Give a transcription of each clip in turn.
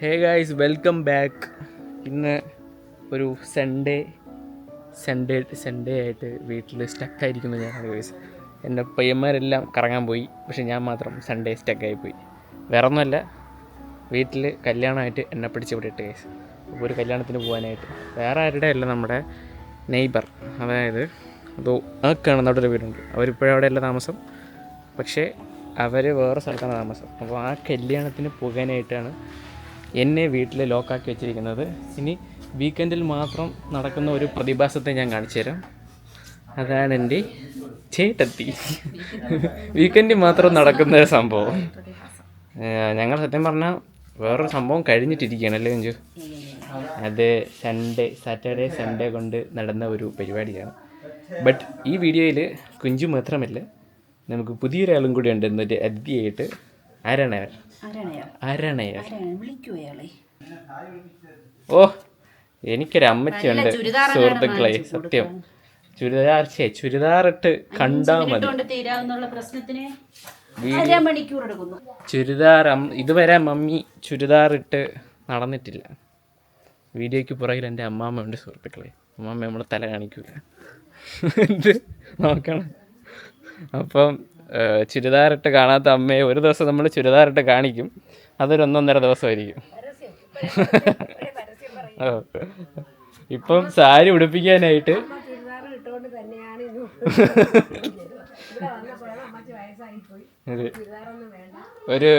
Hey guys, welcome back. ഇന്ന് ഒരു Sunday ആയിട്ട് വീട്ടിൽ സ്റ്റക്കായിരിക്കുന്നു ഞാനാണ് ഗായ്സ്. എൻ്റെ പയ്യന്മാരെല്ലാം കറങ്ങാൻ പോയി, പക്ഷെ ഞാൻ മാത്രം സൺഡേ സ്റ്റക്കായിപ്പോയി. വേറെ ഒന്നുമല്ല, വീട്ടിൽ കല്യാണമായിട്ട് എന്നെ പിടിച്ച് വിട്ടിട്ട് ഗായ്സ്. അപ്പോൾ ഒരു കല്യാണത്തിന് പോകാനായിട്ട് വേറെ ആരുടെ അല്ല, നമ്മുടെ നെയ്ബർ, അതായത് അതോ ആ കാണുന്ന അവിടെ ഒരു വീടുണ്ട്. അവരിപ്പോഴും അവിടെയല്ല താമസം, പക്ഷേ അവർ വേറെ സ്ഥലത്താണ് താമസം. അപ്പോൾ ആ കല്യാണത്തിന് പോകാനായിട്ടാണ് എന്നെ വീട്ടിൽ ലോക്കാക്കി വെച്ചിരിക്കുന്നത്. ഇനി വീക്കെൻഡിൽ മാത്രം നടക്കുന്ന ഒരു പ്രതിഭാസത്തെ ഞാൻ കാണിച്ചു തരാം. അതാണ് എൻ്റെ ചേട്ടത്തി. വീക്കെൻഡിൽ മാത്രം നടക്കുന്ന സംഭവം. ഞങ്ങൾ സത്യം പറഞ്ഞാൽ വേറൊരു സംഭവം കഴിഞ്ഞിട്ടിരിക്കുകയാണ് അല്ലേ കുഞ്ചു? അത് സാറ്റർഡേ സൺഡേ കൊണ്ട് നടന്ന ഒരു പരിപാടിയാണ്. ബട്ട് ഈ വീഡിയോയിൽ കുഞ്ചു മാത്രമല്ല, നമുക്ക് പുതിയൊരാളും കൂടി ഉണ്ട്. എന്നിട്ട് അതിഥിയായിട്ട് ആരാണയർ. ഓ, എനിക്കൊരു അമ്മച്ചിയുണ്ട് സുഹൃത്തുക്കളെ. സത്യം, ചുരിദാറിട്ട് കണ്ടാ മതി. ചുരിദാർ ഇതുവരെ മമ്മി ചുരിദാറിട്ട് നടന്നിട്ടില്ല. വീഡിയോയ്ക്ക് പുറകിൽ എൻ്റെ അമ്മാമ്മയുണ്ട് സുഹൃത്തുക്കളെ. അമ്മാമ്മ നമ്മളെ തല കാണിക്കൂല, എന്ത് നോക്കണം. അപ്പം ചുരിദാറിട്ട് കാണാത്ത അമ്മയെ ഒരു ദിവസം നമ്മൾ ചുരിദാറിട്ട് കാണിക്കും. അതൊരു 1.5 ദിവസമായിരിക്കും. ഇപ്പം സാരി ഉടുപ്പിക്കാനായിട്ട് ഒരു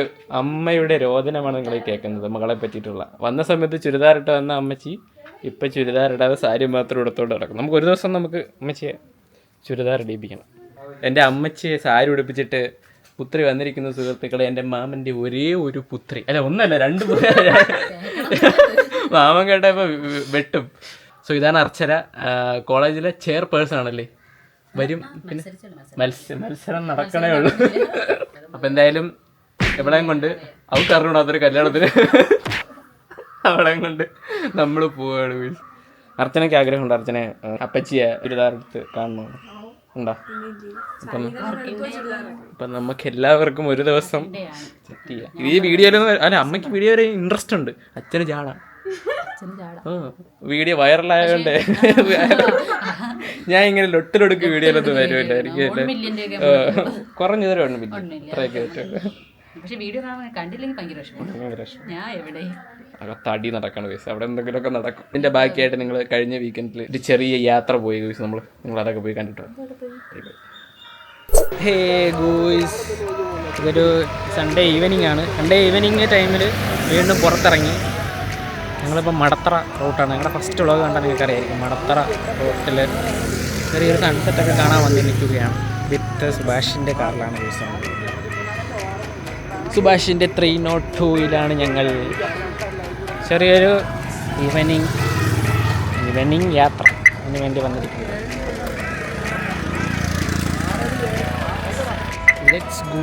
അമ്മയുടെ രോദനമാണ് നിങ്ങൾ കേൾക്കുന്നത് മകളെ പറ്റിയിട്ടുള്ള. വന്ന സമയത്ത് ചുരിദാറിട്ട് വന്ന അമ്മച്ചി ഇപ്പം ചുരിദാറിടാതെ സാരി മാത്രം എടുത്തോണ്ട് നടക്കും. നമുക്ക് ഒരു ദിവസം നമുക്ക് അമ്മച്ചിയെ ചുരിദാർ ഇടിപ്പിക്കണം. എൻ്റെ അമ്മച്ചിയെ സാരി ഉടുപ്പിച്ചിട്ട് പുത്രി വന്നിരിക്കുന്ന സുഹൃത്തുക്കളെ, എൻ്റെ മാമൻ്റെ ഒരേ ഒരു പുത്രി, അല്ല ഒന്നല്ല 2 മാമൻ കേട്ടപ്പോൾ വെട്ടും. സോ ഇതാണ് അർച്ചന, കോളേജിലെ ചെയർപേഴ്സൺ ആണല്ലേ. വരും, പിന്നെ മത്സരം നടക്കണേ ഉള്ളൂ. അപ്പം എന്തായാലും എവിടെയും കൊണ്ട് അവൾക്ക് അറിഞ്ഞൂടാത്തൊരു കല്യാണത്തിന് അവിടെയും കൊണ്ട് നമ്മൾ പോവുകയാണ്. അർച്ചനയ്ക്ക് ആഗ്രഹമുണ്ട് അർച്ചനെ അപ്പച്ചിയെ ചുരിദാറെടുത്ത് കാണണമെന്ന് ഉണ്ടോ? അപ്പം നമുക്ക് എല്ലാവർക്കും ഒരു ദിവസം സെറ്റ് ചെയ്യാം. ഈ വീഡിയോയിലൊന്നും അല്ല, അമ്മയ്ക്ക് വീഡിയോ വരെ ഇൻട്രസ്റ്റ് ഉണ്ട്, അച്ഛന് ചാടാ. വീഡിയോ വൈറലായതുകൊണ്ട് ഞാൻ ഇങ്ങനെ ലൊട്ടിലൊടുക്ക് വീഡിയോയിലൊന്നും വരുമല്ലോ. എനിക്ക് കുറഞ്ഞതൊരു 1 മില്യൺ അത്രയൊക്കെ തടി നടക്കണം ഗൈസ്. അവിടെ എന്തെങ്കിലുമൊക്കെ നടക്കും. ഇതിൻ്റെ ബാക്കിയായിട്ട് നിങ്ങൾ കഴിഞ്ഞ വീക്കെൻഡിൽ ഒരു ചെറിയ യാത്ര പോയി ഗൈസ്. നിങ്ങൾ അതൊക്കെ പോയി കണ്ടിട്ടോ. ഹേ ഗൂയ്സ്, ഇതൊരു സൺഡേ ഈവനിങ് ആണ്. സൺഡേ ഈവനിങ് ടൈമിൽ വീണ്ടും പുറത്തിറങ്ങി. ഞങ്ങളിപ്പോൾ മടത്തറ റൂട്ടാണ്. ഞങ്ങളുടെ ഫസ്റ്റ് വ്ളോഗ് കണ്ടാൽ നിങ്ങൾക്ക് അറിയായിരിക്കും. മടത്തറ റൂട്ടിൽ ചെറിയൊരു സൺസെറ്റൊക്കെ കാണാൻ വന്നിരിക്കുകയാണ്. വിത്ത് സുഭാഷിൻ്റെ കാറിലാണ് ഗൈസ്. സുഭാഷിൻ്റെ 302 ഞങ്ങൾ ചെറിയൊരു ഈവനിങ് യാത്ര അതിന് വേണ്ടി വന്നിരിക്കുന്നത്. Let's go.